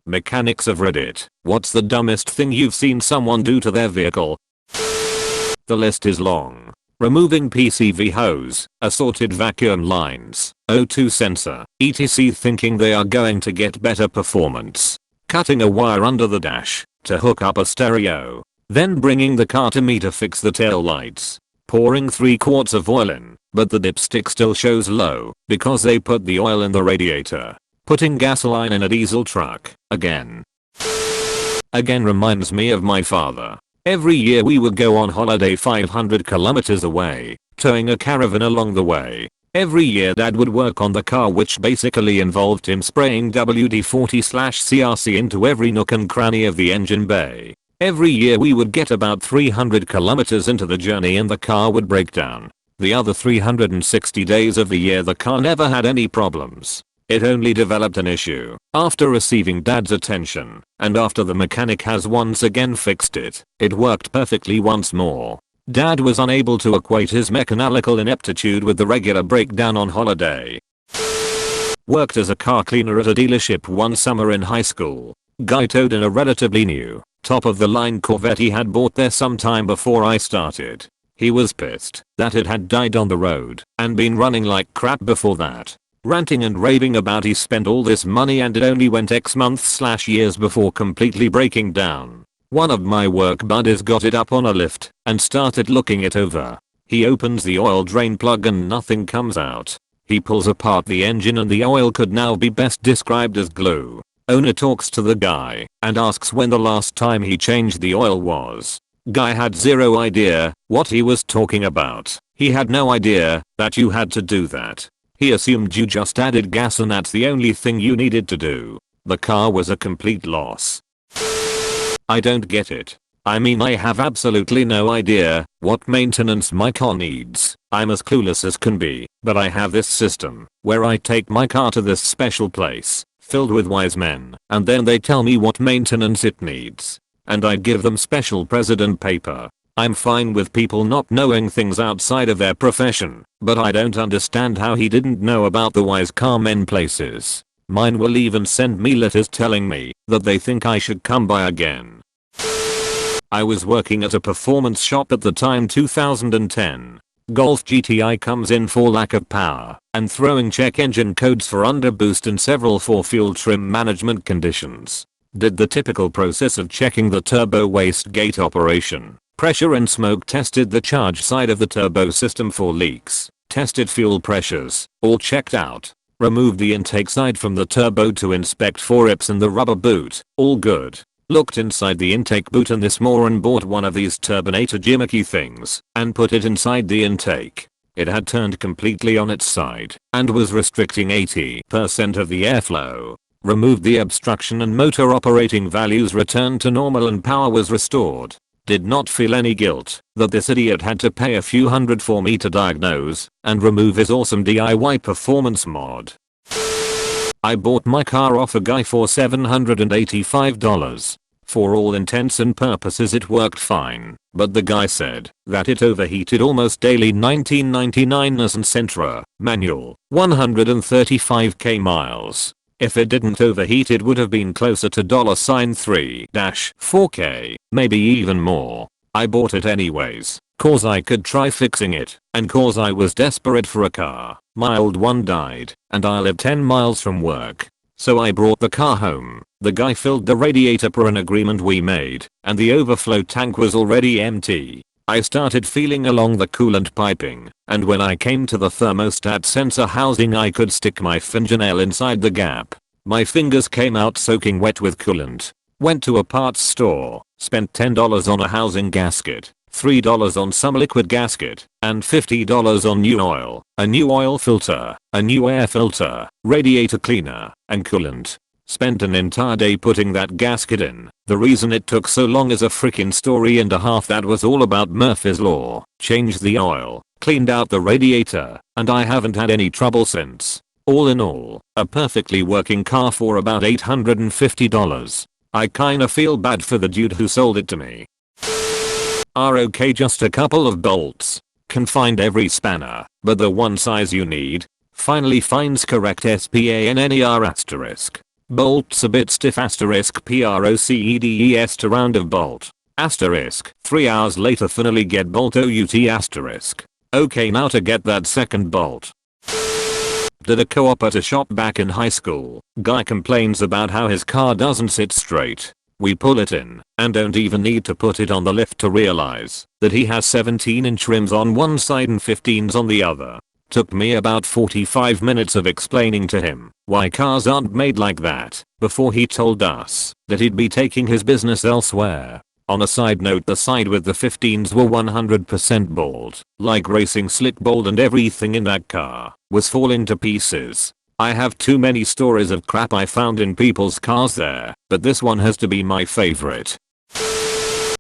Mechanics of Reddit. What's the dumbest thing you've seen someone do to their vehicle? The list is long. Removing PCV hose, assorted vacuum lines, O2 sensor, etc. thinking they are going to get better performance. Cutting a wire under the dash to hook up a stereo. Then bringing the car to me to fix the tail lights. Pouring 3 quarts of oil in, but the dipstick still shows low because they put the oil in the radiator. Putting gasoline in a diesel truck, again. Again reminds me of my father. Every year we would go on holiday 500 kilometers away, towing a caravan along the way. Every year dad would work on the car, which basically involved him spraying WD-40/CRC into every nook and cranny of the engine bay. Every year we would get about 300 kilometers into the journey and the car would break down. The other 360 days of the year the car never had any problems. It only developed an issue after receiving dad's attention, and after the mechanic has once again fixed it, it worked perfectly once more. Dad was unable to equate his mechanical ineptitude with the regular breakdown on holiday. Worked as a car cleaner at a dealership one summer in high school. Guy towed in a relatively new, top-of-the-line Corvette he had bought there some time before I started. He was pissed that it had died on the road and been running like crap before that. Ranting and raving about he spent all this money and it only went X months/years before completely breaking down. One of my work buddies got it up on a lift and started looking it over. He opens the oil drain plug and nothing comes out. He pulls apart the engine and the oil could now be best described as glue. Owner talks to the guy and asks when the last time he changed the oil was. Guy had zero idea what he was talking about. He had no idea that you had to do that. He assumed you just added gas and that's the only thing you needed to do. The car was a complete loss. I don't get it. I mean, I have absolutely no idea what maintenance my car needs. I'm as clueless as can be, but I have this system where I take my car to this special place filled with wise men and then they tell me what maintenance it needs. And I give them special president paper. I'm fine with people not knowing things outside of their profession, but I don't understand how he didn't know about the wise car men places. Mine will even send me letters telling me that they think I should come by again. I was working at a performance shop at the time, 2010. Golf GTI comes in for lack of power and throwing check engine codes for underboost and several for fuel trim management conditions. Did the typical process of checking the turbo wastegate operation. Pressure and smoke, tested the charge side of the turbo system for leaks, tested fuel pressures, all checked out. Removed the intake side from the turbo to inspect for rips in the rubber boot, all good. Looked inside the intake boot and this moron bought one of these turbinator gimmicky things and put it inside the intake. It had turned completely on its side and was restricting 80% of the airflow. Removed the obstruction and motor operating values returned to normal and power was restored. Did not feel any guilt that this idiot had to pay a few $100 for me to diagnose and remove his awesome DIY performance mod. I bought my car off a guy for $785. For all intents and purposes it worked fine, but the guy said that it overheated almost daily. 1999 Nissan Sentra, manual, 135k miles. If it didn't overheat it would have been closer to $3-4k, maybe even more. I bought it anyways, cause I could try fixing it, and cause I was desperate for a car. My old one died, and I live 10 miles from work. So I brought the car home. The guy filled the radiator per an agreement we made, and the overflow tank was already empty. I started feeling along the coolant piping, and when I came to the thermostat sensor housing I could stick my fingernail inside the gap. My fingers came out soaking wet with coolant. Went to a parts store, spent $10 on a housing gasket, $3 on some liquid gasket, and $50 on new oil, a new oil filter, a new air filter, radiator cleaner, and coolant. Spent an entire day putting that gasket in. The reason it took so long is a freaking story and a half that was all about Murphy's Law. Changed the oil, cleaned out the radiator, and I haven't had any trouble since. All in all, a perfectly working car for about $850. I kinda feel bad for the dude who sold it to me. Okay, just a couple of bolts. Can find every spanner, but the one size you need. Finally finds correct SPANNER asterisk. Bolt's a bit stiff asterisk proceds to round of bolt. Asterisk. 3 hours later finally get bolt out asterisk. Okay, now to get that second bolt. Did a co-op at a shop back in high school. Guy complains about how his car doesn't sit straight. We pull it in and don't even need to put it on the lift to realize that he has 17-inch rims on one side and 15s on the other. Took me about 45 minutes of explaining to him why cars aren't made like that before he told us that he'd be taking his business elsewhere. On a side note, the side with the 15s were 100% bald, like racing slick bald, and everything in that car was falling to pieces. I have too many stories of crap I found in people's cars there, but this one has to be my favorite.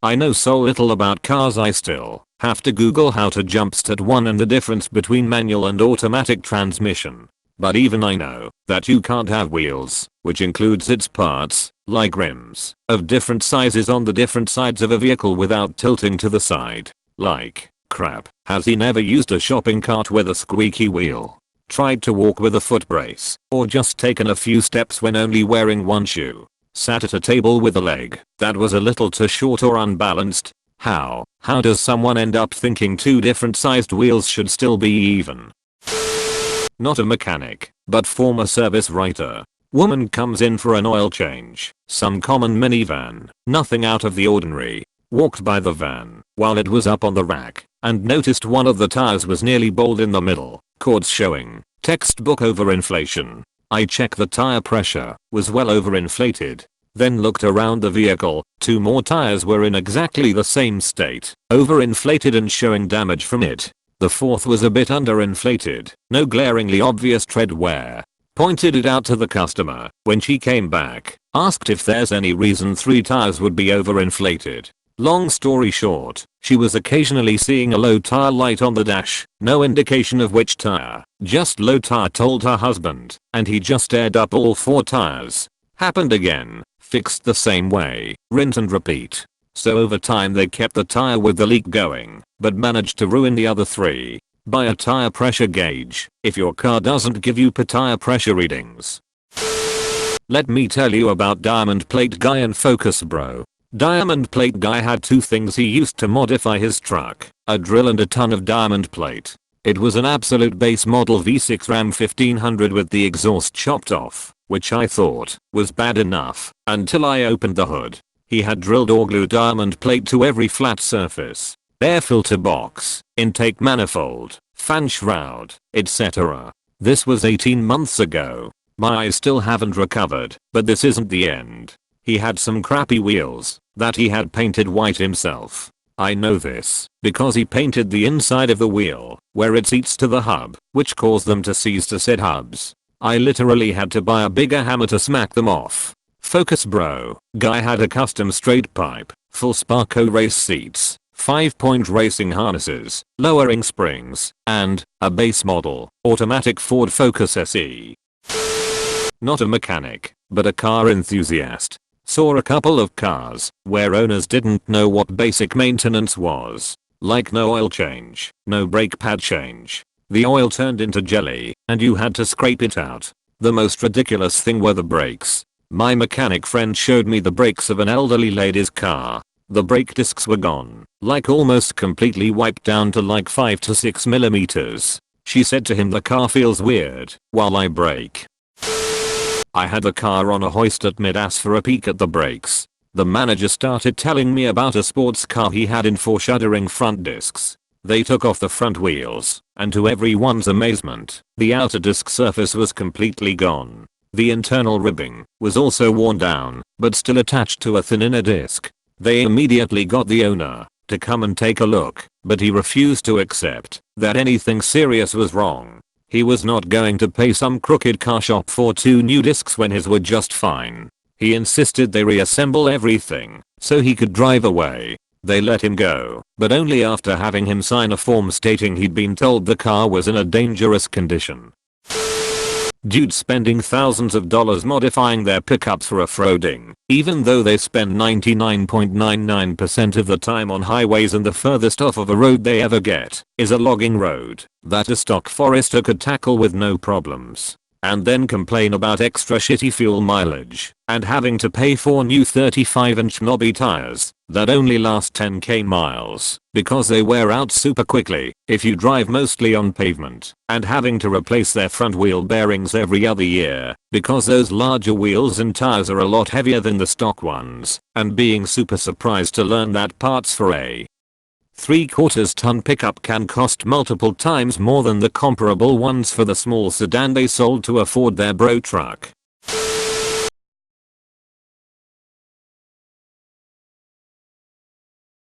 I know so little about cars I still have to Google how to jumpstart one and the difference between manual and automatic transmission. But even I know that you can't have wheels, which includes its parts, like rims, of different sizes on the different sides of a vehicle without tilting to the side. Like crap. Has he never used a shopping cart with a squeaky wheel? Tried to walk with a foot brace, or just taken a few steps when only wearing one shoe? Sat at a table with a leg that was a little too short or unbalanced? How does someone end up thinking two different sized wheels should still be even? Not a mechanic, but former service writer. Woman comes in for an oil change. Some common minivan, nothing out of the ordinary. Walked by the van while it was up on the rack and noticed one of the tires was nearly bald in the middle. Cords showing. Textbook overinflation. I checked the tire pressure was well overinflated. Then looked around the vehicle. 2 more tires were in exactly the same state, overinflated and showing damage from it. The 4th was a bit underinflated, no glaringly obvious tread wear. Pointed it out to the customer when she came back, asked if there's any reason 3 tires would be overinflated. Long story short, she was occasionally seeing a low tire light on the dash, no indication of which tire, just low tire, told her husband, and he just aired up all 4 tires. Happened again, fixed the same way, rinse and repeat. So over time they kept the tire with the leak going, but managed to ruin the other 3. Buy a tire pressure gauge if your car doesn't give you per tire pressure readings. Let me tell you about Diamond Plate Guy and Focus Bro. Diamond Plate Guy had 2 things he used to modify his truck, a drill and a ton of diamond plate. It was an absolute base model V6 Ram 1500 with the exhaust chopped off, which I thought was bad enough until I opened the hood. He had drilled or glued diamond plate to every flat surface, air filter box, intake manifold, fan shroud, etc. This was 18 months ago. My eyes still haven't recovered, but this isn't the end. He had some crappy wheels that he had painted white himself. I know this because he painted the inside of the wheel where it seats to the hub, which caused them to cease to set hubs. I literally had to buy a bigger hammer to smack them off. Focus Bro Guy had a custom straight pipe, full Sparco race seats, 5-point racing harnesses, lowering springs, and a base model automatic Ford Focus SE. Not a mechanic, but a car enthusiast. Saw a couple of cars where owners didn't know what basic maintenance was. Like no oil change, no brake pad change. The oil turned into jelly and you had to scrape it out. The most ridiculous thing were the brakes. My mechanic friend showed me the brakes of an elderly lady's car. The brake discs were gone, like almost completely wiped down to like 5 to 6 millimeters. She said to him, the car feels weird while I brake. I had the car on a hoist at mid-ass for a peek at the brakes. The manager started telling me about a sports car he had in for shuddering front discs. They took off the front wheels, and to everyone's amazement, the outer disc surface was completely gone. The internal ribbing was also worn down, but still attached to a thin inner disc. They immediately got the owner to come and take a look, but he refused to accept that anything serious was wrong. He was not going to pay some crooked car shop for 2 new discs when his were just fine. He insisted they reassemble everything so he could drive away. They let him go, but only after having him sign a form stating he'd been told the car was in a dangerous condition. Dudes spending thousands of dollars modifying their pickups for off-roading, even though they spend 99.99% of the time on highways and the furthest off of a road they ever get is a logging road that a stock forester could tackle with no problems. and then complain about extra shitty fuel mileage and having to pay for new 35-inch knobby tires that only last 10k miles because they wear out super quickly if you drive mostly on pavement, and having to replace their front wheel bearings every other year because those larger wheels and tires are a lot heavier than the stock ones, and being super surprised to learn that parts for a 3/4 ton pickup can cost multiple times more than the comparable ones for the small sedan they sold to afford their bro truck.